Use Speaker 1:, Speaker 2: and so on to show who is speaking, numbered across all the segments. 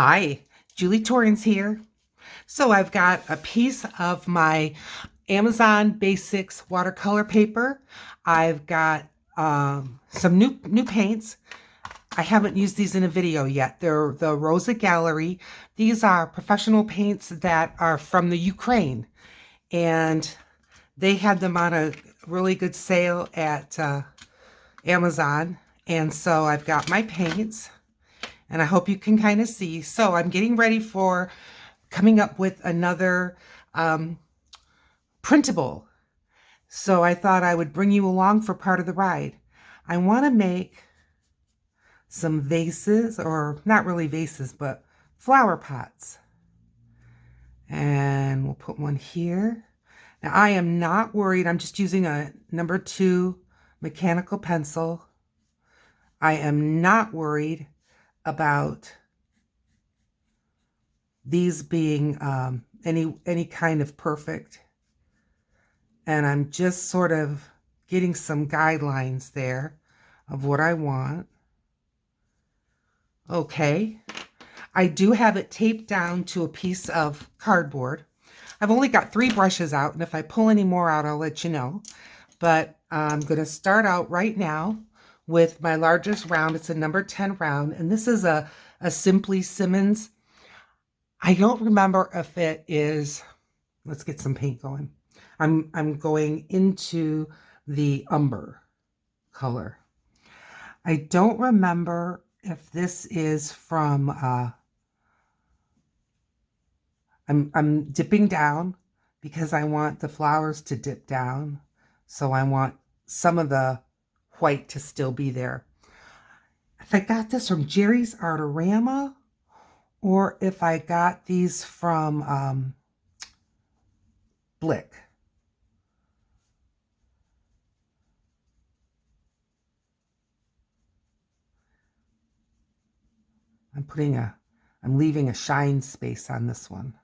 Speaker 1: Hi, Julie Torrance here. So I've got a piece of my Amazon Basics watercolor paper. I've got some new paints. I haven't used these in a video yet. They're the Rosa Gallery. These are professional paints that are from the Ukraine, and they had them on a really good sale at Amazon. And so I've got my paints, and I hope you can kind of see. So I'm getting ready for coming up with another printable. So I thought I would bring you along for part of the ride. I want to make some vases, or not really vases, but flower pots. And we'll put one here. Now I am not worried. I'm just using a #2 mechanical pencil. I am not worried about these being any kind of perfect. And I'm just sort of getting some guidelines there of what I want. Okay, I do have it taped down to a piece of cardboard. I've only got 3 brushes out, and if I pull any more out, I'll let you know. But I'm going to start out right now with my largest round. It's a #10 round, and this is a Simply Simmons. I don't remember if it is, let's get some paint going. I'm going into the umber color. I don't remember if this is from I'm dipping down because I want the flowers to dip down. So I want some of the white to still be there. If I got this from Jerry's Artorama, or if I got these from Blick. I'm leaving a shine space on this one.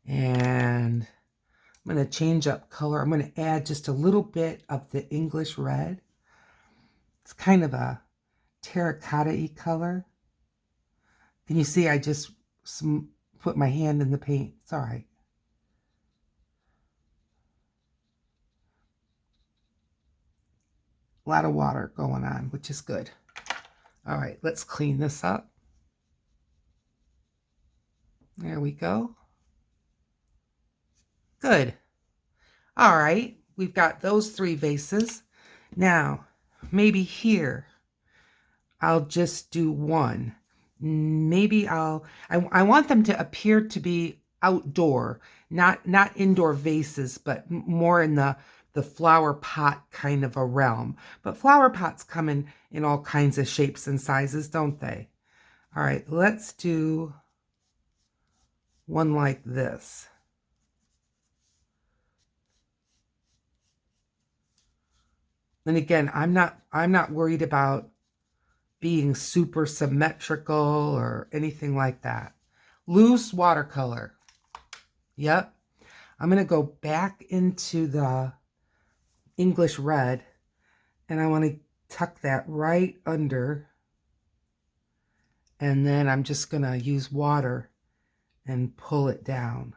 Speaker 1: And I'm going to change up color. I'm going to add just a little bit of the English red. It's kind of a terracotta-y color. Can you see I just put my hand in the paint? It's all right. A lot of water going on, which is good. All right, let's clean this up. There we go. Good. All right, we've got those 3 vases. Now, maybe here, I'll just do one. Maybe I want them to appear to be outdoor, not indoor vases, but more in the flower pot kind of a realm. But flower pots come in all kinds of shapes and sizes, don't they? All right, let's do one like this. And again, I'm not worried about being super symmetrical or anything like that. Loose watercolor. Yep. I'm going to go back into the English red, and I want to tuck that right under. And then I'm just going to use water and pull it down.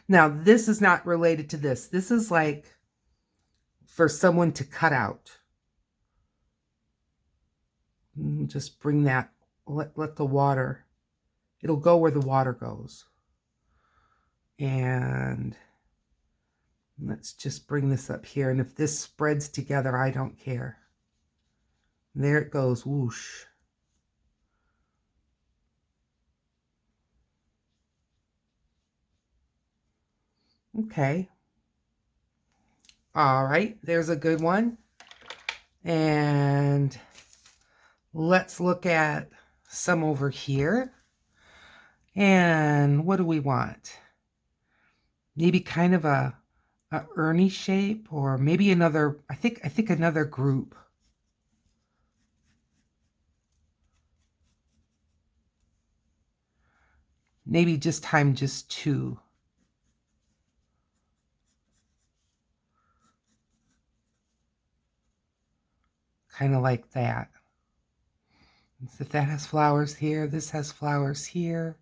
Speaker 1: Now, this is not related to this. This is like for someone to cut out. Just bring that, let the water, it'll go where the water goes. And let's just bring this up here. And if this spreads together, I don't care. There it goes, whoosh. Okay. All right, there's a good one. And let's look at some over here. And what do we want? Maybe kind of a Ernie shape, or maybe another, I think another group. Maybe just 2. Kind of like that. If that has flowers here, this has flowers here.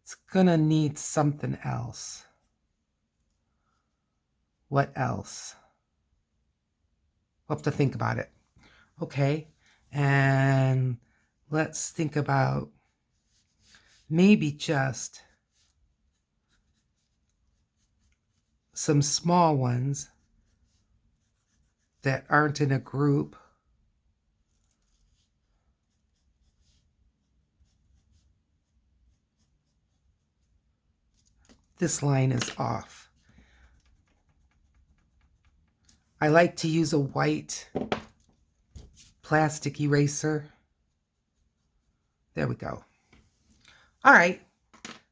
Speaker 1: It's gonna need something else. What else? We'll have to think about it. Okay, and let's think about maybe just some small ones that aren't in a group. This line is off. I like to use a white plastic eraser. There we go. All right,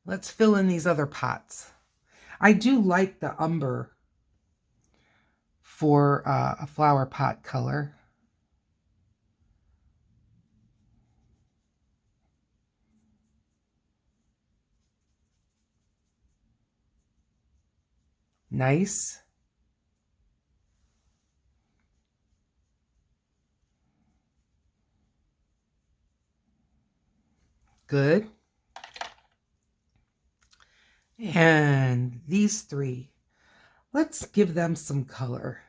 Speaker 1: let's fill in these other pots. I do like the umber for a flower pot color. Nice. Good. And these three, let's give them some color.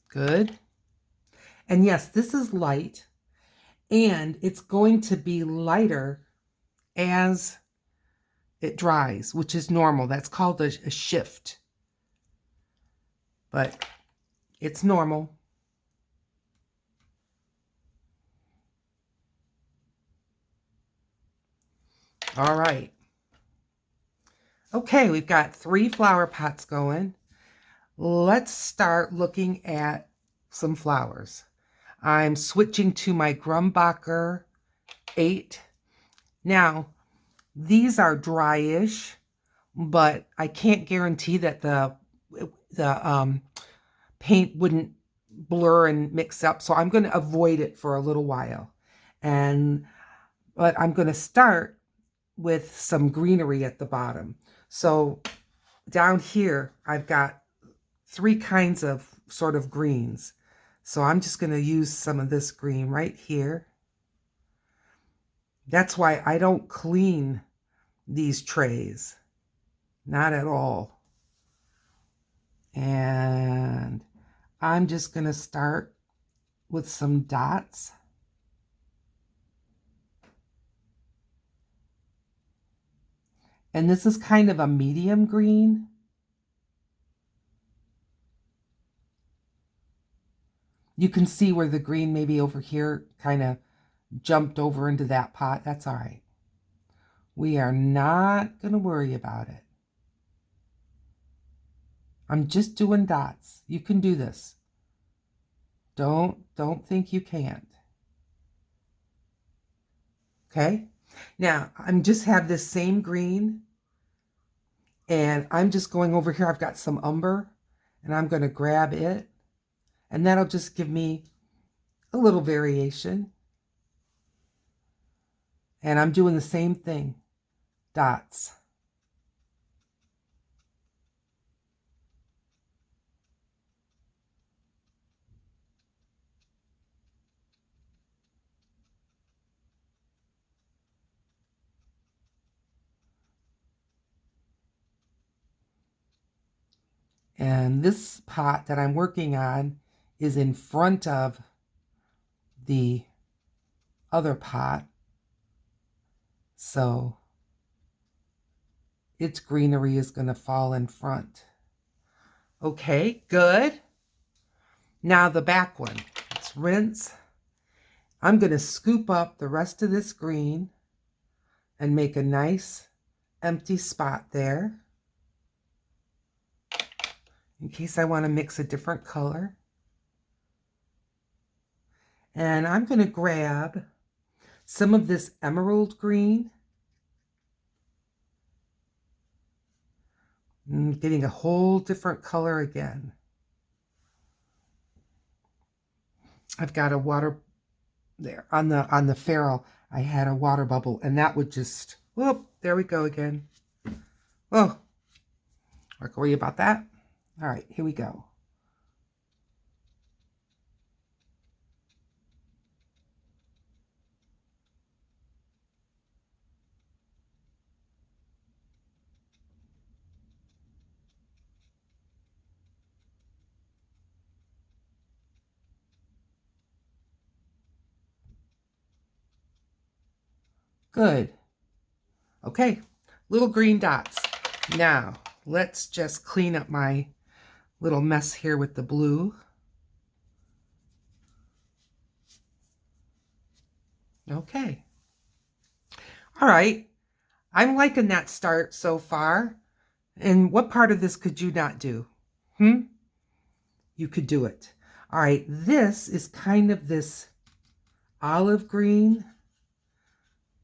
Speaker 1: Good. And yes, this is light, and it's going to be lighter as it dries, which is normal. That's called a shift. But it's normal. All right. Okay, we've got 3 flower pots going. Let's start looking at some flowers. I'm switching to my Grumbacher 8. Now, these are dryish, but I can't guarantee that the paint wouldn't blur and mix up, so I'm going to avoid it for a little while. But I'm going to start with some greenery at the bottom. So down here, I've got 3 kinds of sort of greens. So I'm just going to use some of this green right here. That's why I don't clean these trays. Not at all. And I'm just going to start with some dots. And this is kind of a medium green. You can see where the green maybe over here kind of jumped over into that pot. That's all right. We are not going to worry about it. I'm just doing dots. You can do this. Don't think you can't. Okay? Now, I'm just have this same green, and I'm just going over here. I've got some umber, and I'm going to grab it, and that'll just give me a little variation. And I'm doing the same thing, dots. And this pot that I'm working on is in front of the other pot. So its greenery is going to fall in front. Okay, good. Now the back one. Let's rinse. I'm going to scoop up the rest of this green and make a nice empty spot there, in case I want to mix a different color. And I'm going to grab some of this emerald green. I'm getting a whole different color again. I've got a water there on the ferrule. I had a water bubble, and that would just, whoop, there we go again. Oh, not worry about that. All right, here we go. Good. Okay, little green dots. Now, let's just clean up my little mess here with the blue. Okay. All right. I'm liking that start so far. And what part of this could you not do? You could do it. All right, this is kind of this olive green.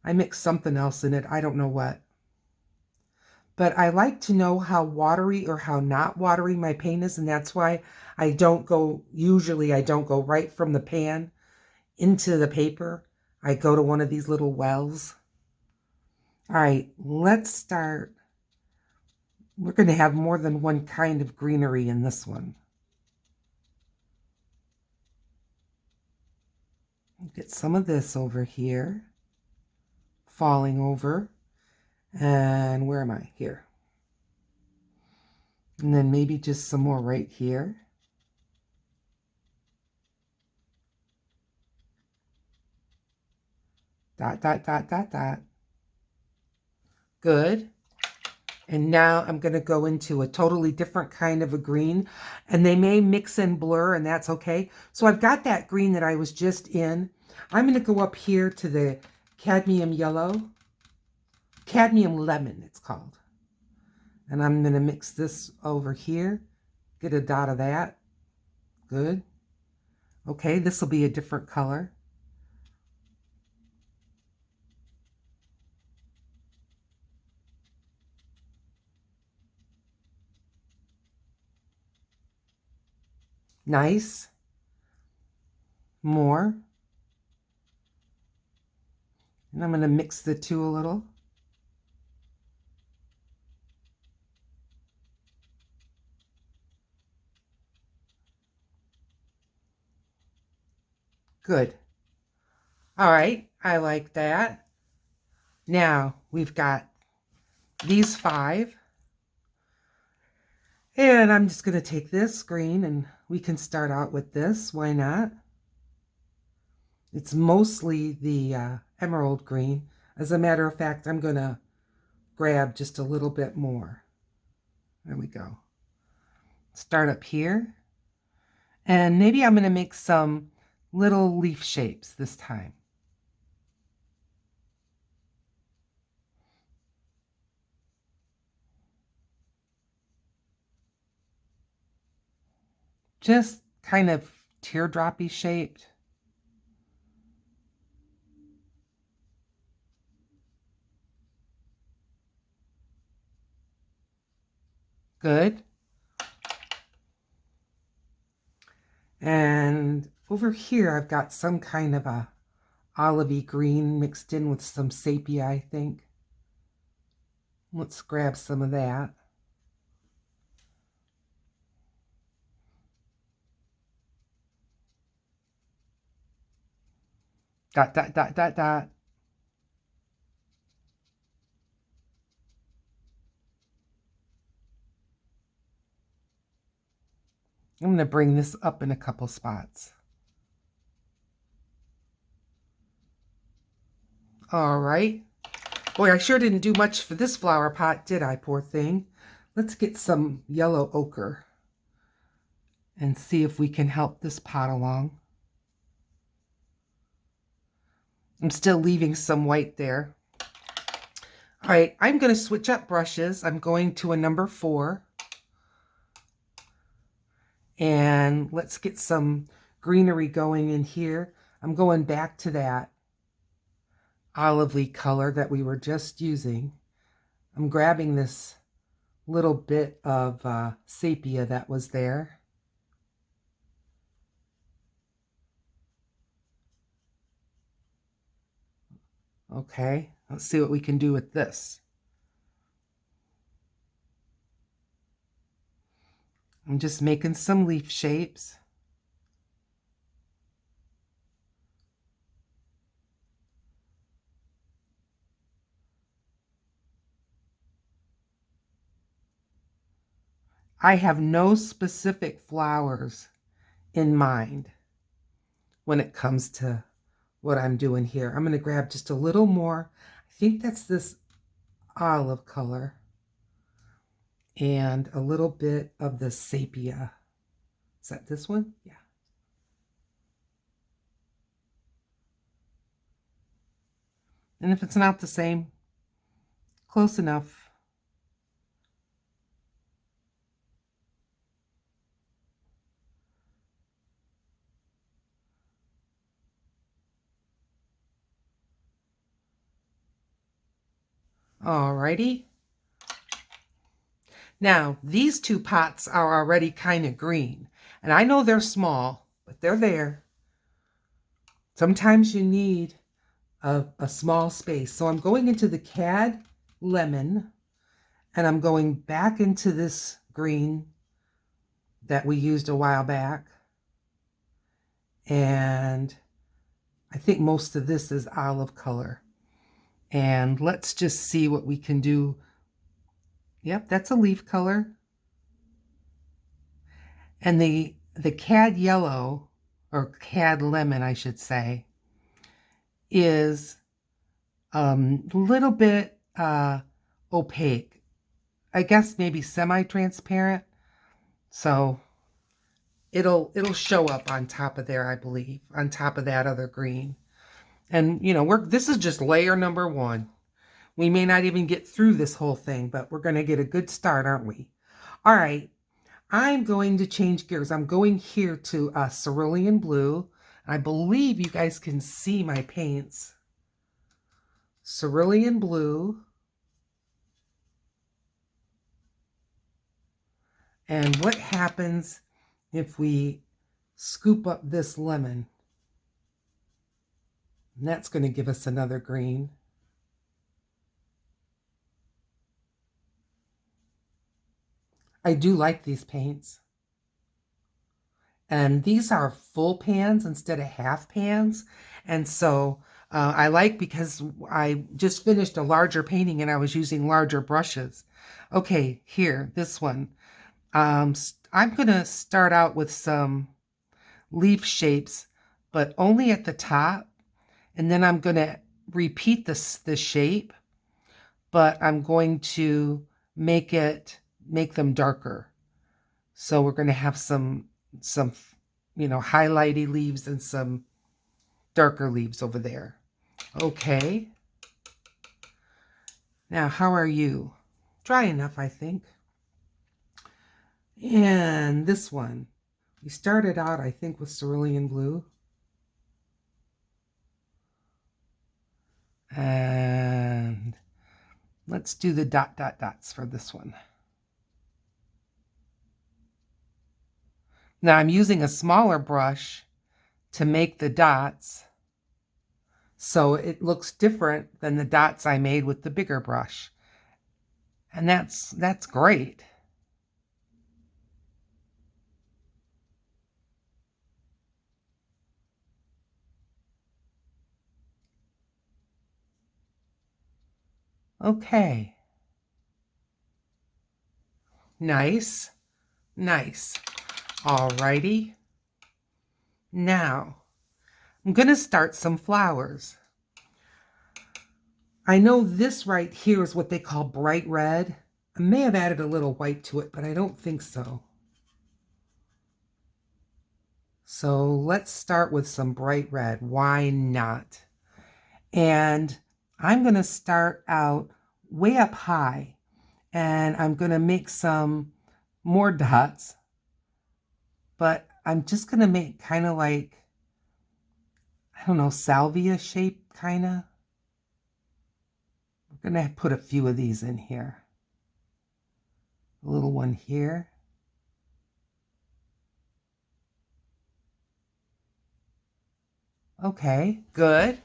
Speaker 1: I mixed something else in it. I don't know what. But I like to know how watery or how not watery my paint is, and that's why usually I don't go right from the pan into the paper. I go to one of these little wells. All right, let's start. We're going to have more than one kind of greenery in this one. Get some of this over here, falling over. And where am I? Here. And then maybe just some more right here. Dot, dot, dot, dot, dot. Good. And now I'm going to go into a totally different kind of a green. And they may mix and blur, and that's okay. So I've got that green that I was just in. I'm going to go up here to the cadmium yellow. Cadmium lemon, it's called. And I'm going to mix this over here. Get a dot of that. Good. Okay, this will be a different color. Nice. More. And I'm going to mix the two a little. Good. All right, I like that. Now we've got these 5. And I'm just going to take this green and we can start out with this. Why not? It's mostly the emerald green. As a matter of fact, I'm going to grab just a little bit more. There we go. Start up here. And maybe I'm going to make some little leaf shapes this time. Just kind of teardroppy shaped. Good. And over here, I've got some kind of a olivey green mixed in with some sepia, I think. Let's grab some of that. Dot, dot, dot, dot, dot. I'm going to bring this up in a couple spots. All right. Boy, I sure didn't do much for this flower pot, did I, poor thing? Let's get some yellow ochre and see if we can help this pot along. I'm still leaving some white there. All right, I'm going to switch up brushes. I'm going to a number 4. And let's get some greenery going in here. I'm going back to that olivey color that we were just using. I'm grabbing this little bit of sepia that was there. Okay, let's see what we can do with this. I'm just making some leaf shapes. I have no specific flowers in mind when it comes to what I'm doing here. I'm going to grab just a little more. I think that's this olive color and a little bit of the sepia. Is that this one? Yeah. And if it's not the same, close enough. Alrighty. Now, these two pots are already kind of green. And I know they're small, but they're there. Sometimes you need a small space. So I'm going into the cad lemon, and I'm going back into this green that we used a while back. And I think most of this is olive color. And let's just see what we can do. Yep, that's a leaf color. And the cad yellow, or cad lemon, I should say, is a little bit opaque. I guess maybe semi-transparent. So it'll show up on top of there, I believe, on top of that other green. And you know, this is just layer number 1. We may not even get through this whole thing, but we're going to get a good start, aren't we? All right, I'm going to change gears. I'm going here to cerulean blue. I believe you guys can see my paints. Cerulean blue. And what happens if we scoop up this lemon? And that's going to give us another green. I do like these paints. And these are full pans instead of half pans. And so I like, because I just finished a larger painting and I was using larger brushes. Okay, here, this one. I'm going to start out with some leaf shapes, but only at the top. And then I'm going to repeat this shape, but I'm going to make them darker. So we're going to have some highlighty leaves and some darker leaves over there. Okay. Now, how are you? Dry enough, I think. And this one, we started out, I think, with cerulean blue. And let's do the dots for this one. Now I'm using a smaller brush to make the dots, so it looks different than the dots I made with the bigger brush. And that's great. Okay. Nice. Nice. Alrighty. Now, I'm going to start some flowers. I know this right here is what they call bright red. I may have added a little white to it, but I don't think so. So let's start with some bright red. Why not? And I'm going to start out way up high, and I'm going to make some more dots, but I'm just going to make kind of like, I don't know, salvia shape kind of. We're going to put a few of these in here. A little one here. Okay, good,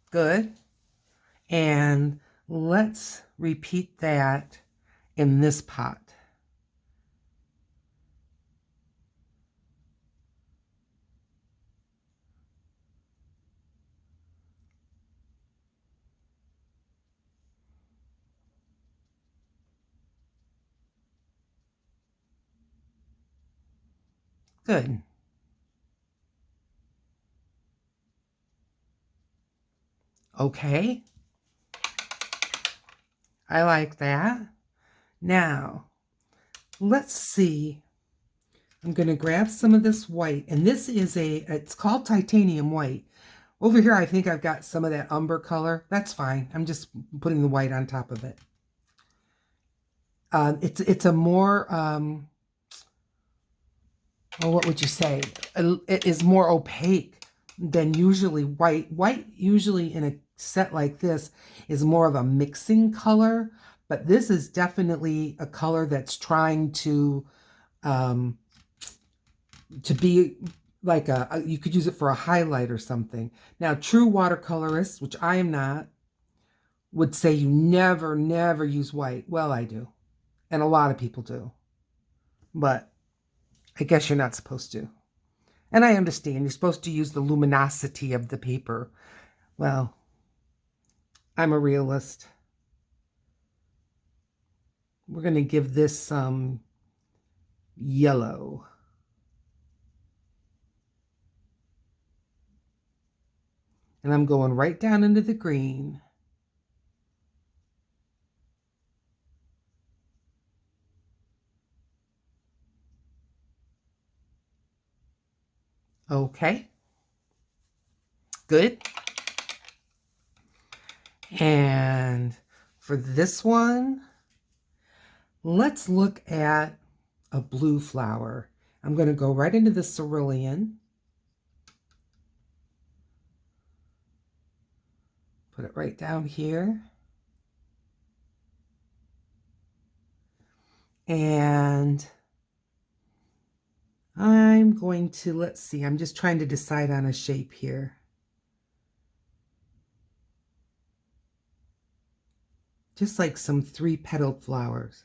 Speaker 1: good. And let's repeat that in this pot. Good. Okay. I like that. Now, let's see. I'm going to grab some of this white, and this is it's called titanium white. Over here, I think I've got some of that umber color. That's fine. I'm just putting the white on top of it. It's a more, well, what would you say? It is more opaque than usually white. White usually in a set like this is more of a mixing color, but this is definitely a color that's trying to be like you could use it for a highlight or something. Now, true watercolorists, which I am not, would say you never, never use white. Well, I do. And a lot of people do. But I guess you're not supposed to. And I understand. You're supposed to use the luminosity of the paper. Well, I'm a realist. We're going to give this some yellow. And I'm going right down into the green. Okay. Good. And for this one, let's look at a blue flower. I'm going to go right into the cerulean. Put it right down here. And I'm going to, let's see, I'm just trying to decide on a shape here. Just like some 3-petaled flowers.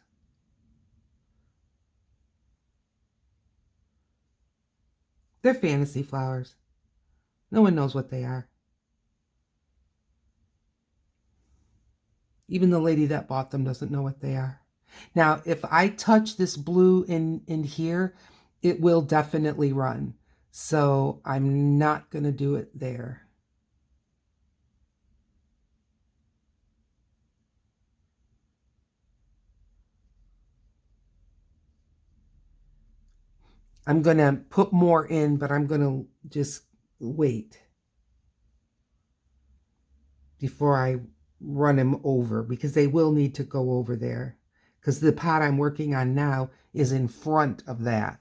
Speaker 1: They're fantasy flowers. No one knows what they are. Even the lady that bought them doesn't know what they are. Now, if I touch this blue in here, it will definitely run. So I'm not going to do it there. I'm going to put more in, but I'm going to just wait before I run them over, because they will need to go over there, because the pot I'm working on now is in front of that.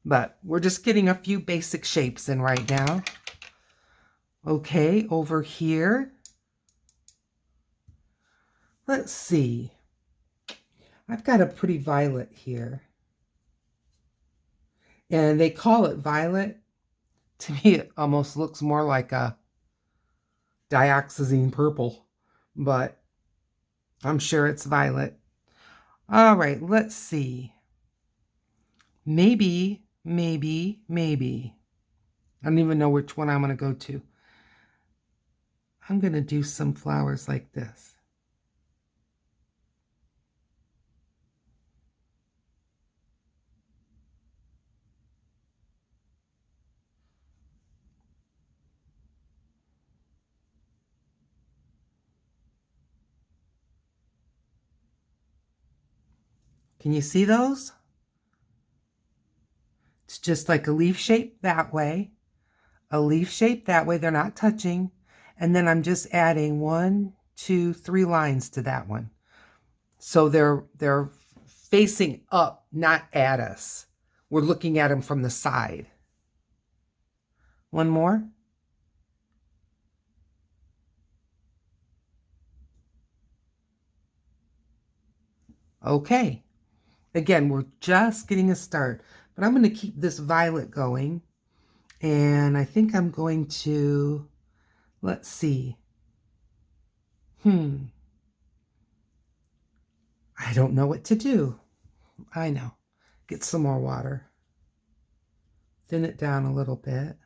Speaker 1: But we're just getting a few basic shapes in right now. Okay, over here. Let's see. I've got a pretty violet here. And they call it violet. To me, it almost looks more like a dioxazine purple, but I'm sure it's violet. All right, let's see. Maybe. I don't even know which one I'm going to go to. I'm going to do some flowers like this. Can you see those? It's just like a leaf shape that way, a leaf shape that way. They're not touching. And then I'm just adding 1, 2, 3 lines to that one. So they're facing up, not at us. We're looking at them from the side. One more. Okay. Again, we're just getting a start, but I'm going to keep this violet going. And I think I'm going to, let's see. I don't know what to do. I know. Get some more water. Thin it down a little bit.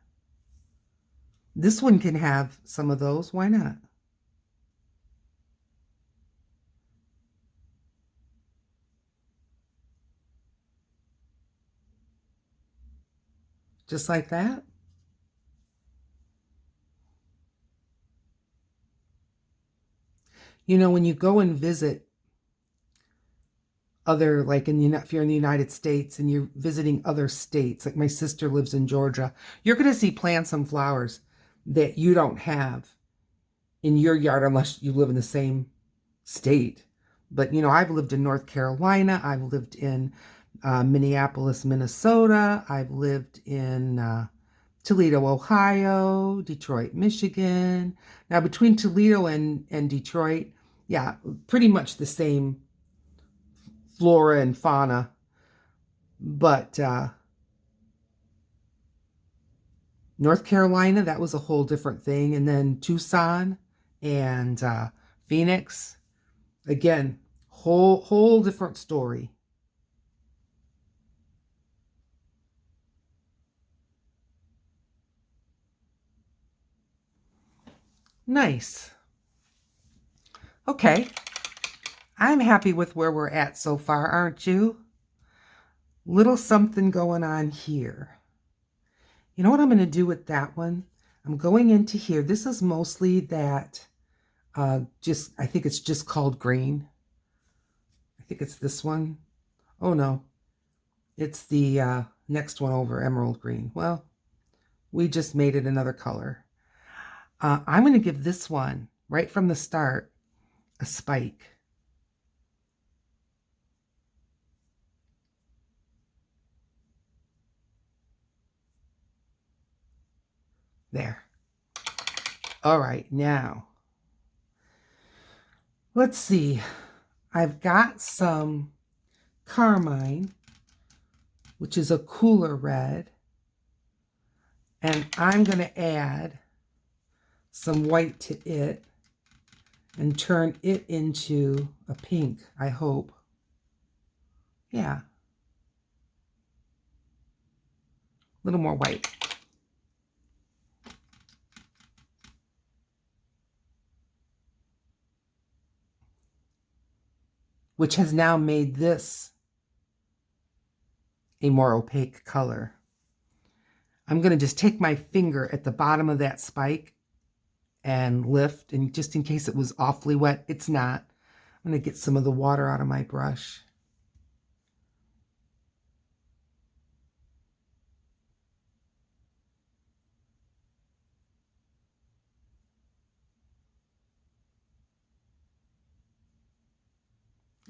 Speaker 1: This one can have some of those. Why not? just like that. You know, when you go and visit other, like if you're in the United States and you're visiting other states, like my sister lives in Georgia, you're going to see plants and flowers that you don't have in your yard unless you live in the same state. But, you know, I've lived in North Carolina. I've lived in Minneapolis, Minnesota. I've lived in Toledo, Ohio, Detroit, Michigan. Now, between Toledo and Detroit, yeah, pretty much the same flora and fauna. But North Carolina, that was a whole different thing. And then Tucson and Phoenix, again, whole different story. Nice. Okay. I'm happy with where we're at so far, aren't you? Little something going on here. You know what I'm going to do with that one? I'm going into here. This is mostly that, I think it's just called green. I think it's this one. Oh, no. It's the next one over, emerald green. Well, we just made it another color. I'm going to give this one, right from the start, a spike. There. All right, now, let's see. I've got some carmine, which is a cooler red, and I'm going to add some white to it and turn it into a pink, I hope. Yeah. A little more white. Which has now made this a more opaque color. I'm going to just take my finger at the bottom of that spike and lift, and just in case it was awfully wet, it's not. I'm going to get some of the water out of my brush.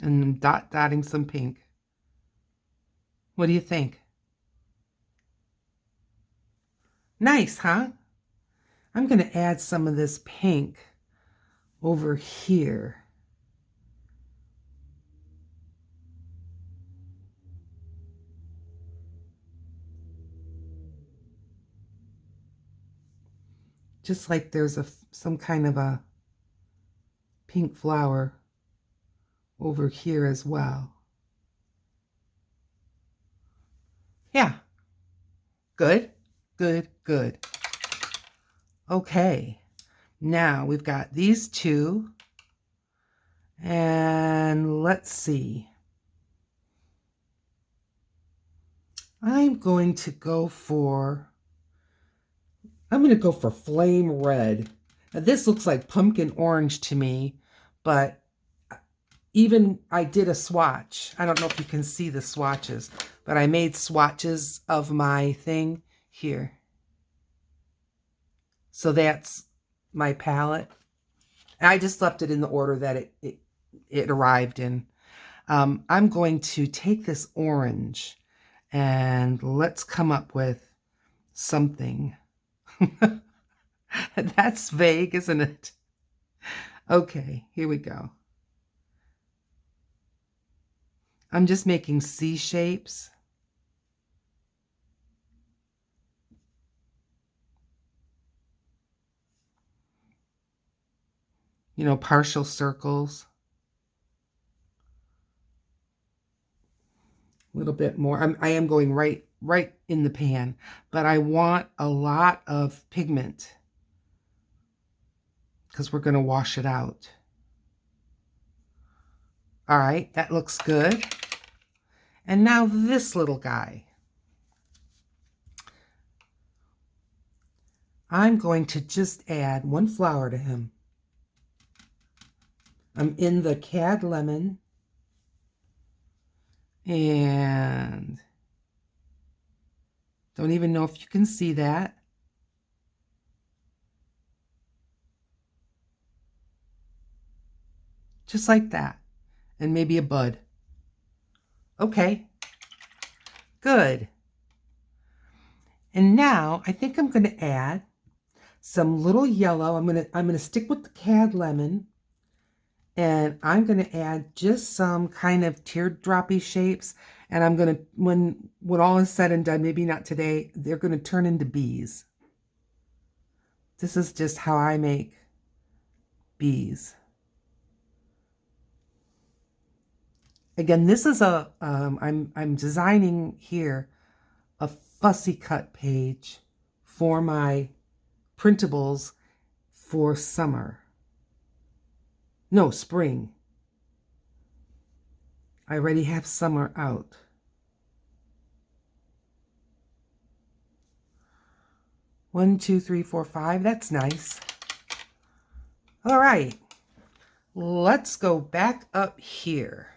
Speaker 1: And dotting some pink. What do you think? Nice, huh? I'm going to add some of this pink over here. Just like there's some kind of a pink flower over here as well. Yeah. Good, good, good. Okay. Now we've got these two. And let's see. I'm going to go for flame red. Now, this looks like pumpkin orange to me, but even I did a swatch. I don't know if you can see the swatches, but I made swatches of my thing here. So that's my palette. I just left it in the order that it arrived in. I'm going to take this orange and let's come up with something. That's vague, isn't it? Okay, here we go. I'm just making C shapes. You know, partial circles. A little bit more. I am going right in the pan, but I want a lot of pigment because we're going to wash it out. All right, that looks good. And now this little guy. I'm going to just add one flower to him. I'm in the Cad Lemon, and don't even know if you can see that. Just like that. And maybe a bud. Okay, good. And now I think I'm going to add some little yellow. I'm going to stick with the Cad Lemon, and I'm going to add just some kind of teardroppy shapes. And I'm going to, when all is said and done, maybe not today, they're going to turn into bees. This is just how I make bees. Again, this is I'm designing here a fussy cut page for my printables for summer. No, spring. I already have summer out. One, two, three, four, five. That's nice. All right. Let's go back up here.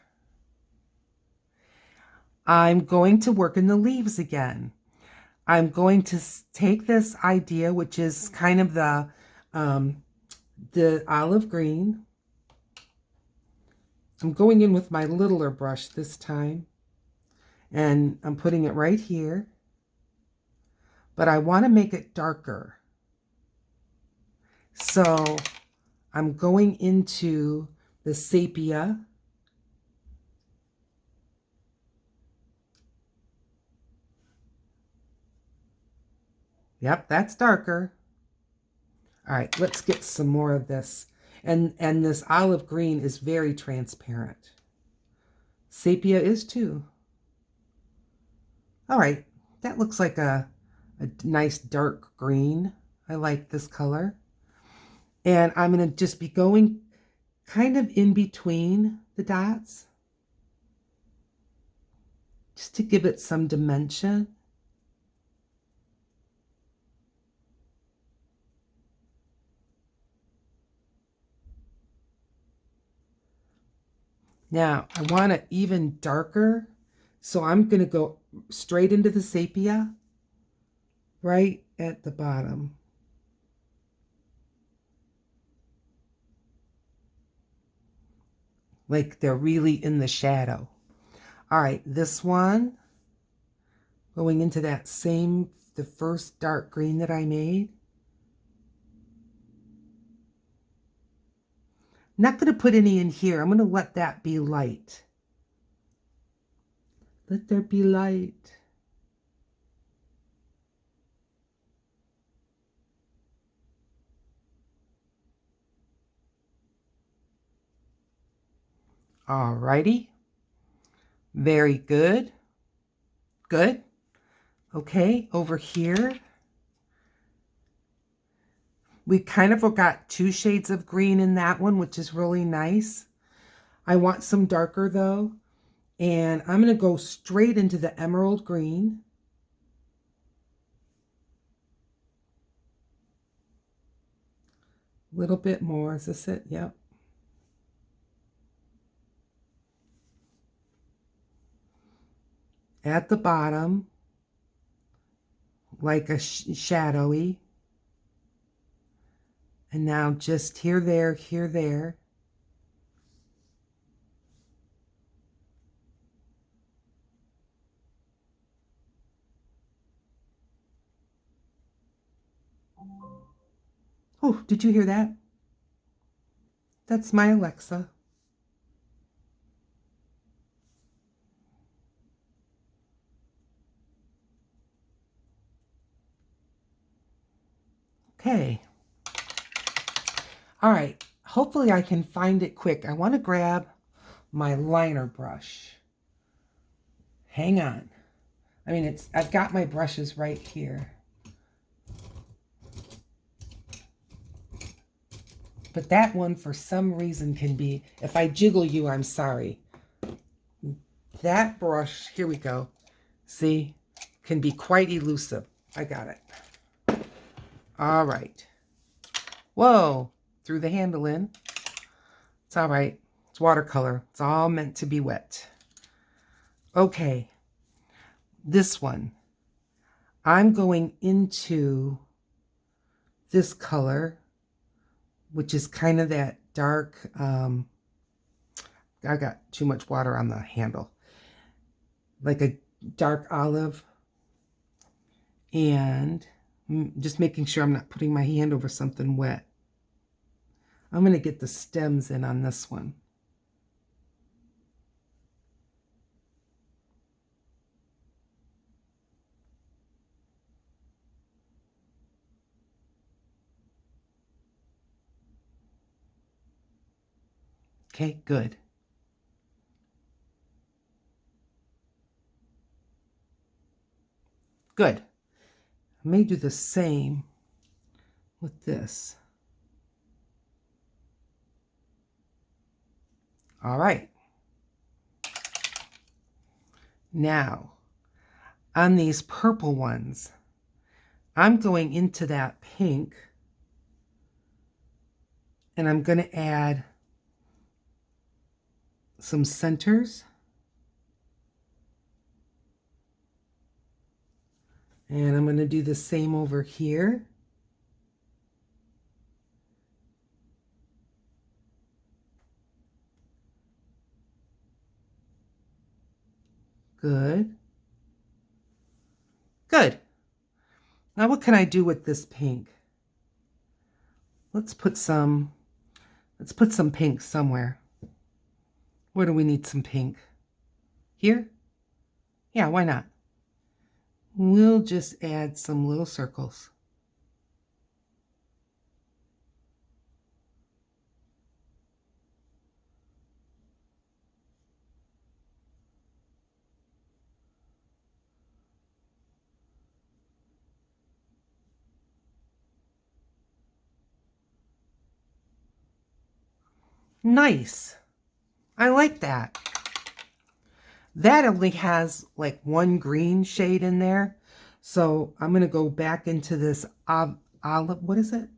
Speaker 1: I'm going to work in the leaves again. I'm going to take this idea, which is kind of the olive green. I'm going in with my littler brush this time, and I'm putting it right here. But I want to make it darker. So I'm going into the sepia. Yep, that's darker. All right, let's get some more of this. And this olive green is very transparent. Sepia is too. All right, that looks like a nice dark green. I like this color. And I'm going to just be going kind of in between the dots, just to give it some dimension. Now, I want it even darker, so I'm going to go straight into the sepia, right at the bottom. Like they're really in the shadow. All right, this one, going into that same, the first dark green that I made. I'm not going to put any in here. I'm going to let that be light. Let there be light. All righty. Very good. Good. Okay, over here, we kind of got 2 shades of green in that one, which is really nice. I want some darker though, and I'm going to go straight into the emerald green. A little bit more. Is this it? Yep. At the bottom, like a shadowy. And now just here, there, here, there. Oh, did you hear that? That's my Alexa. Okay. All right. Hopefully I can find it quick. I want to grab my liner brush. Hang on. I mean, I've got my brushes right here. But that one, for some reason, can be, if I jiggle you, I'm sorry. That brush, here we go. See, can be quite elusive. I got it. All right. Whoa, threw the handle in. It's all right. It's watercolor. It's all meant to be wet. Okay, this one. I'm going into this color, which is kind of that dark, I got too much water on the handle, like a dark olive, and just making sure I'm not putting my hand over something wet. I'm going to get the stems in on this one. Okay, good. Good. I may do the same with this. All right. Now, on these purple ones, I'm going into that pink, and I'm going to add some centers. And I'm going to do the same over here. Good. Good. Now what can I do with this pink? Let's put some pink somewhere. Where do we need some pink? Here? Yeah, why not? We'll just add some little circles. Nice. I like that. That only has like one green shade in there. So I'm going to go back into this olive. What is it?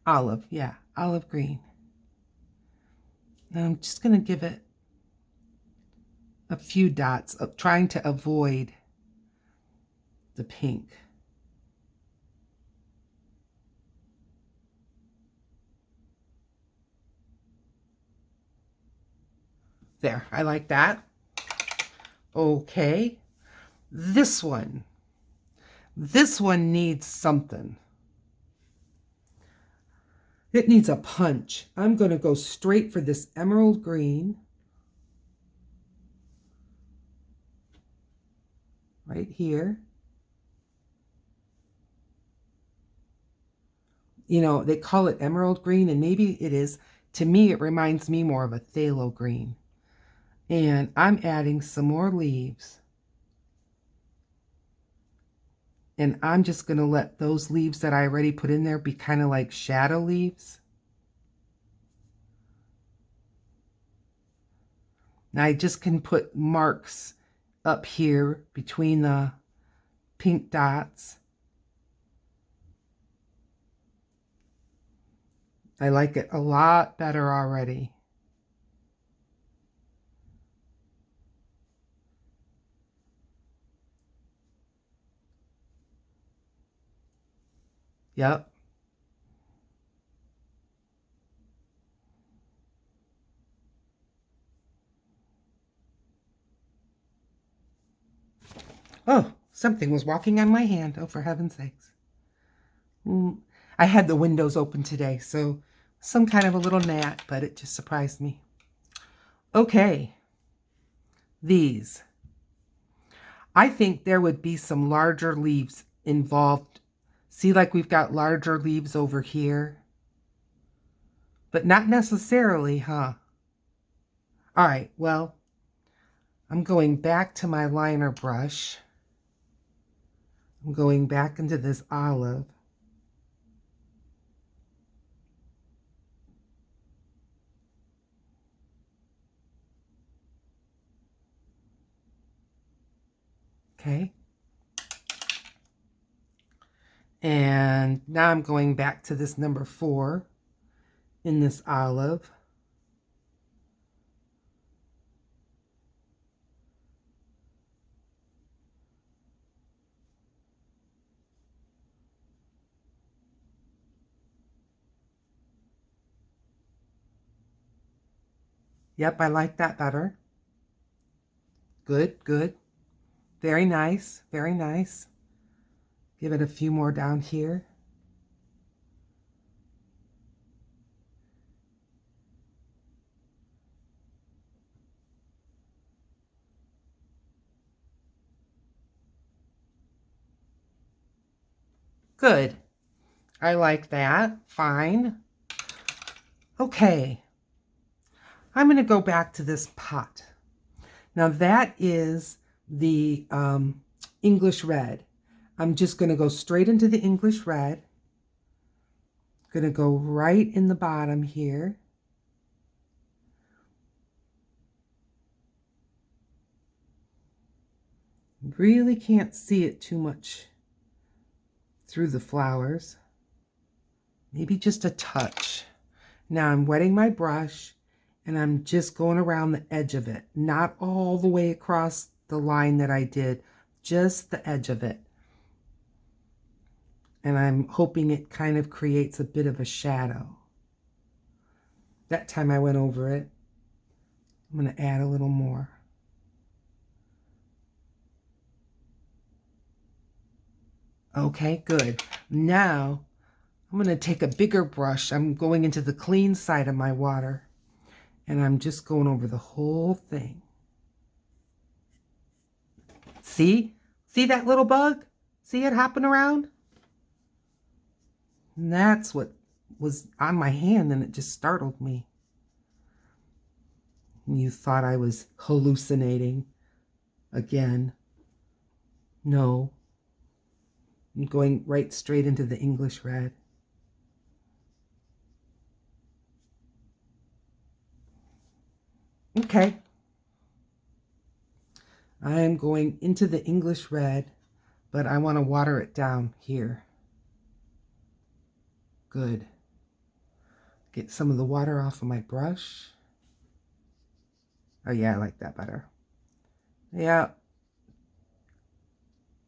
Speaker 1: Olive. Yeah, olive green. And I'm just going to give it a few dots, trying to avoid the pink. There, I like that. Okay, this one needs something. It needs a punch. I'm going to go straight for this emerald green. Right here. You know, they call it emerald green, and maybe it is. To me, it reminds me more of a phthalo green. And I'm adding some more leaves. And I'm just going to let those leaves that I already put in there be kind of like shadow leaves. Now I just can put marks up here between the pink dots. I like it a lot better already. Yep. Oh, something was walking on my hand. Oh, for heaven's sakes. I had the windows open today, so some kind of a little gnat, but it just surprised me. Okay. These. I think there would be some larger leaves involved. See, like we've got larger leaves over here. But not necessarily, huh? All right, well, I'm going back to my liner brush. I'm going back into this olive. Okay. And now I'm going back to this number 4 in this olive. Yep, I like that better. Good, good. Very nice, very nice. Give it a few more down here. Good. I like that. Fine. Okay. I'm going to go back to this pot. Now that is the English red. I'm just going to go straight into the English red. Going to go right in the bottom here. Really can't see it too much through the flowers. Maybe just a touch. Now I'm wetting my brush and I'm just going around the edge of it. Not all the way across the line that I did, just the edge of it. And I'm hoping it kind of creates a bit of a shadow. That time I went over it. I'm going to add a little more. Okay, good. Now I'm going to take a bigger brush. I'm going into the clean side of my water. And I'm just going over the whole thing. See? See that little bug? See it hopping around? And that's what was on my hand, and it just startled me. You thought I was hallucinating again. No. I'm going right straight into the English red. Okay. I am going into the English red, but I want to water it down here. Good. Get some of the water off of my brush. Oh yeah, I like that better. Yeah.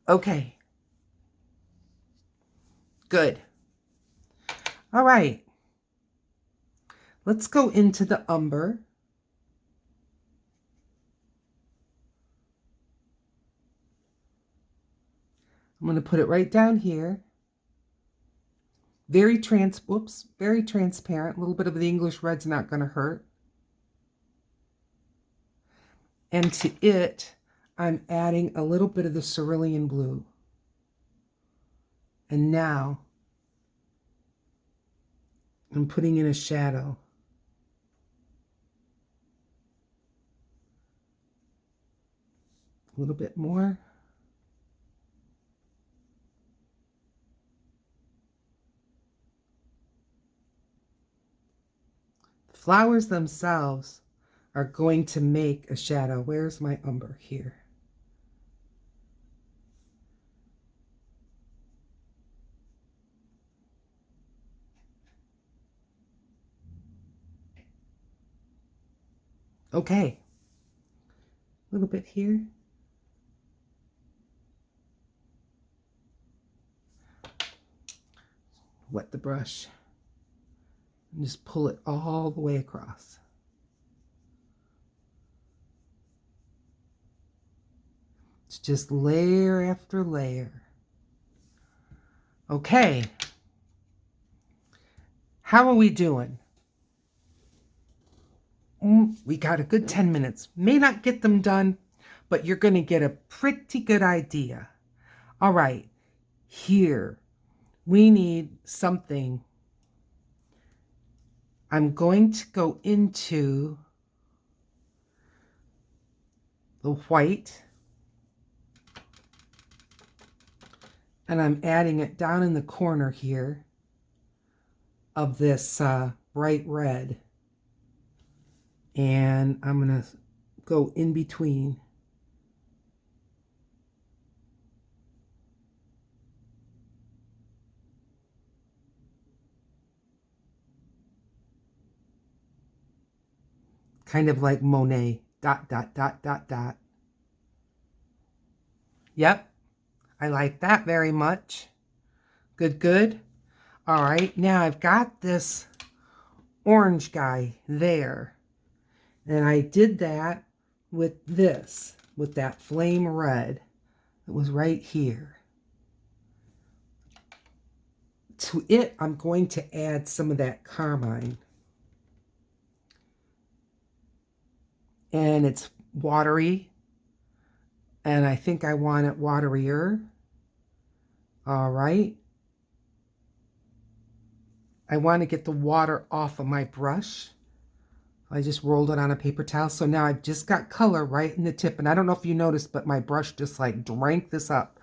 Speaker 1: Okay. Good. All right. Let's go into the umber. I'm going to put it right down here. Very transparent. A little bit of the English red's not going to hurt. And to it, I'm adding a little bit of the cerulean blue. And now I'm putting in a shadow. A little bit more. The flowers themselves are going to make a shadow. Where's my umber? Here. Okay. A little bit here. Wet the brush. And just pull it all the way across. It's just layer after layer. Okay. How are we doing? We got a good 10 minutes. May not get them done, but you're going to get a pretty good idea. All right. Here, we need something. I'm going to go into the white. And I'm adding it down in the corner here of this bright red. And I'm going to go in between. kind of like Monet, dot, dot, dot, dot, dot. Yep, I like that very much. Good, good. All right, now I've got this orange guy there. And I did that with this, with that flame red that was right here. To it, I'm going to add some of that carmine. And it's watery. And I think I want it waterier. All right. I want to get the water off of my brush. I just rolled it on a paper towel. So now I've just got color right in the tip. And I don't know if you noticed, but my brush just like drank this up.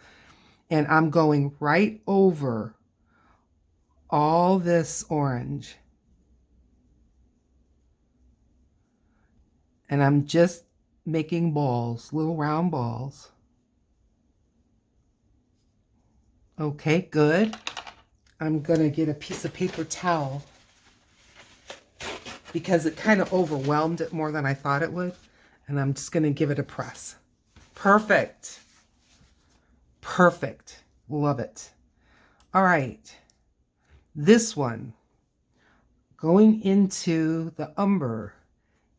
Speaker 1: And I'm going right over all this orange. And I'm just making balls, little round balls. Okay, good. I'm going to get a piece of paper towel because it kind of overwhelmed it more than I thought it would. And I'm just going to give it a press. Perfect. Perfect. Love it. All right. This one, going into the umber,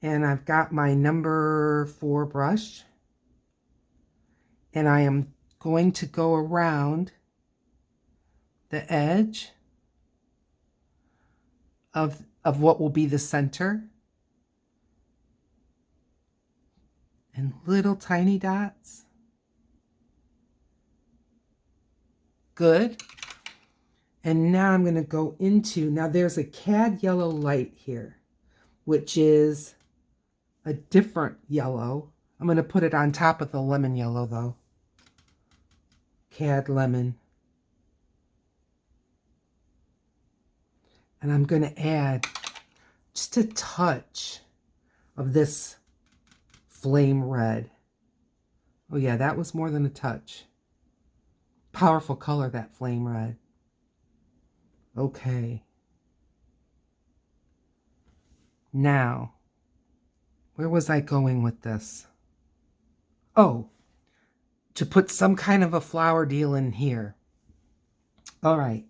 Speaker 1: and I've got my number 4 brush, and I am going to go around the edge of what will be the center, and little tiny dots. Good. And now I'm going to go into, now there's a cad yellow light here, which is a different yellow. I'm going to put it on top of the lemon yellow though. Cad lemon. And I'm going to add just a touch of this flame red. Oh yeah, that was more than a touch. Powerful color, that flame red. Okay. Now, where was I going with this? Oh, to put some kind of a flower deal in here. All right.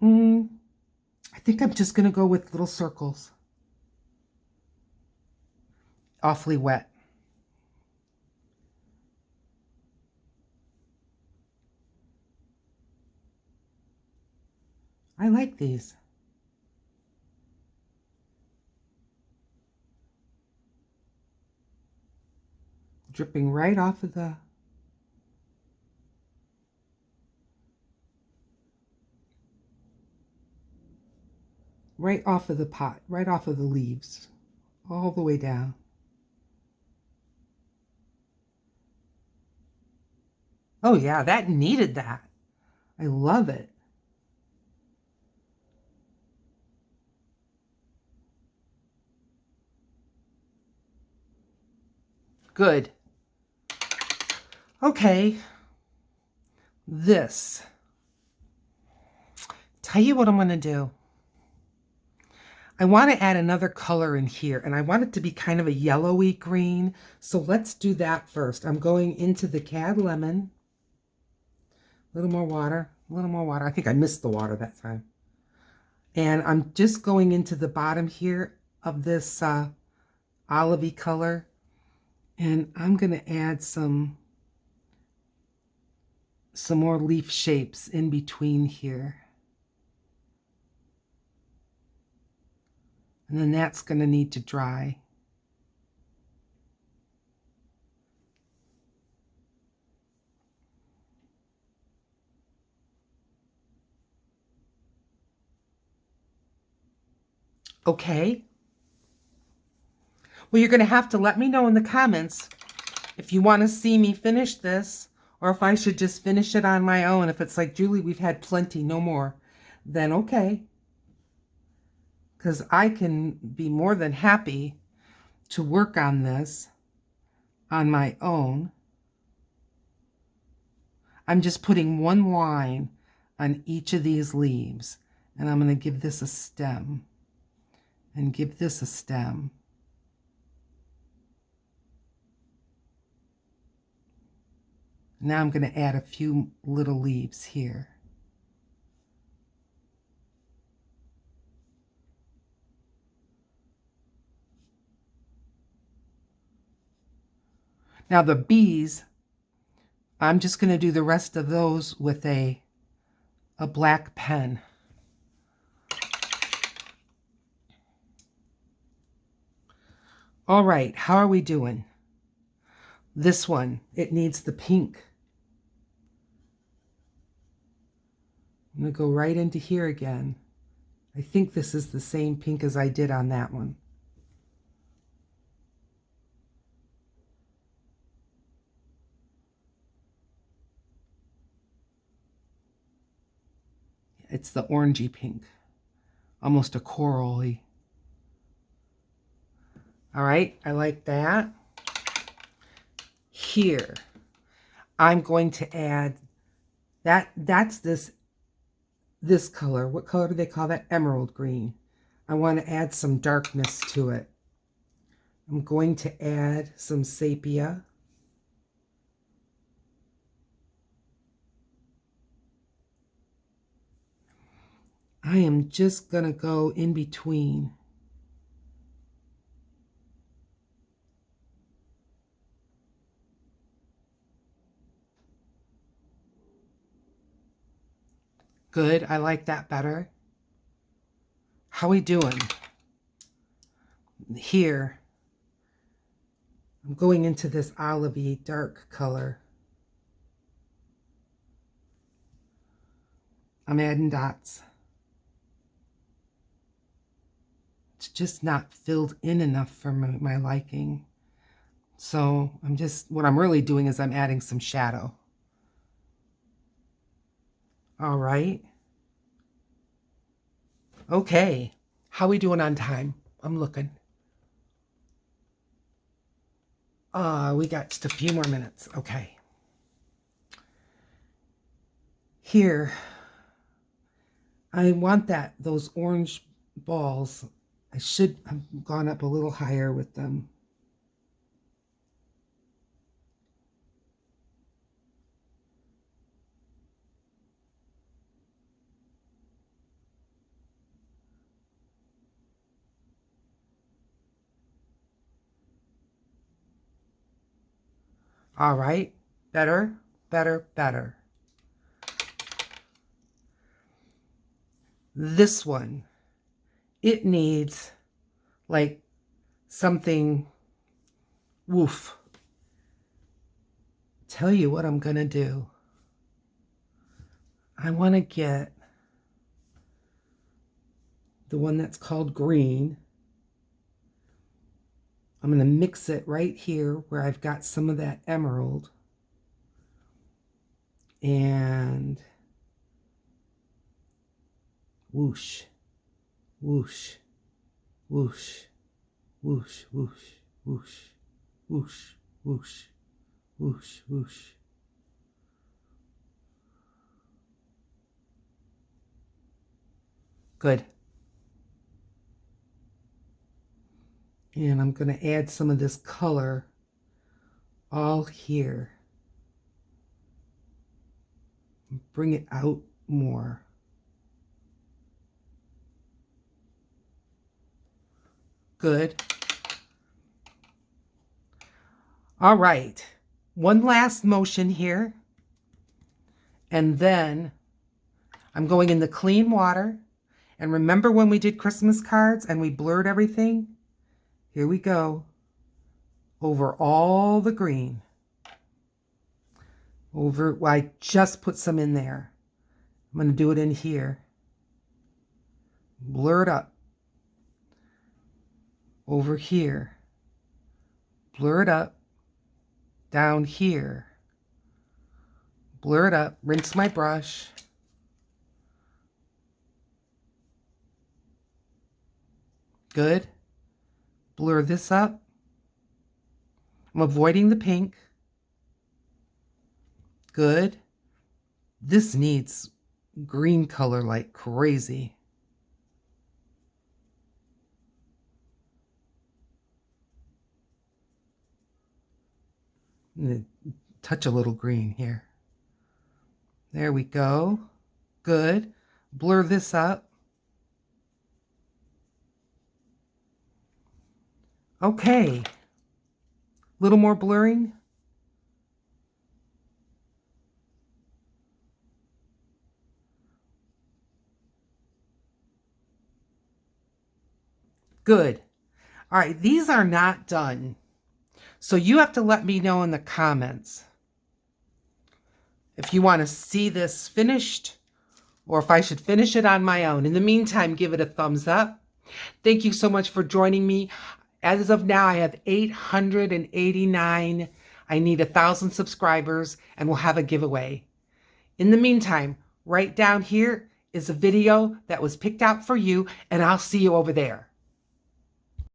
Speaker 1: I think I'm just going to go with little circles. Awfully wet. I like these. Dripping right off of the pot, right off of the leaves, all the way down. Oh yeah, that needed that. I love it. Good. Okay. This. Tell you what I'm going to do. I want to add another color in here, and I want it to be kind of a yellowy green. So let's do that first. I'm going into the cad lemon. A little more water, a little more water. I think I missed the water that time. And I'm just going into the bottom here of this olivey color. And I'm going to add some more leaf shapes in between here. And then that's going to need to dry. Okay. Well, you're going to have to let me know in the comments if you want to see me finish this, or if I should just finish it on my own. If it's like, Julie, we've had plenty, no more, then okay. Because I can be more than happy to work on this on my own. I'm just putting one line on each of these leaves, and I'm going to give this a stem. and give this a stem. Now I'm going to add a few little leaves here. Now the bees, I'm just going to do the rest of those with a black pen. All right, how are we doing? This one, it needs the pink. I'm going to go right into here again. I think this is the same pink as I did on that one. It's the orangey pink, almost a corally. All right, I like that. Here, I'm going to add that's this color. What color do they call that? Emerald green. I want to add some darkness to it. I'm going to add some sepia. I am just going to go in between. Good, I like that better. How we doing? Here, I'm going into this olivey dark color. I'm adding dots. It's just not filled in enough for my liking. So what I'm really doing is I'm adding some shadow. All right. Okay. How we doing on time? I'm looking. We got just a few more minutes. Okay. Here, I want those orange balls. I should have gone up a little higher with them. All right, better, better, better. This one, it needs like something, woof. Tell you what I'm gonna do. I want to get the one that's called green. I'm going to mix it right here where I've got some of that emerald. And whoosh, whoosh, whoosh, whoosh, whoosh, whoosh, whoosh, whoosh, whoosh, whoosh. Good. And I'm going to add some of this color all here. Bring it out more. Good. All right. One last motion here. And then I'm going in the clean water. And remember when we did Christmas cards and we blurred everything? Here we go. Over all the green. Well, I just put some in there. I'm going to do it in here. Blur it up. Over here. Blur it up. Down here. Blur it up. Rinse my brush. Good. Blur this up. I'm avoiding the pink. Good. This needs green color like crazy. Touch a little green here. There we go. Good. Blur this up. Okay. Little more blurring. Good. All right, these are not done. So you have to let me know in the comments if you want to see this finished or if I should finish it on my own. In the meantime, give it a thumbs up. Thank you so much for joining me. As of now, I have 889. I need 1,000 subscribers and we'll have a giveaway. In the meantime, right down here is a video that was picked out for you, and I'll see you over there.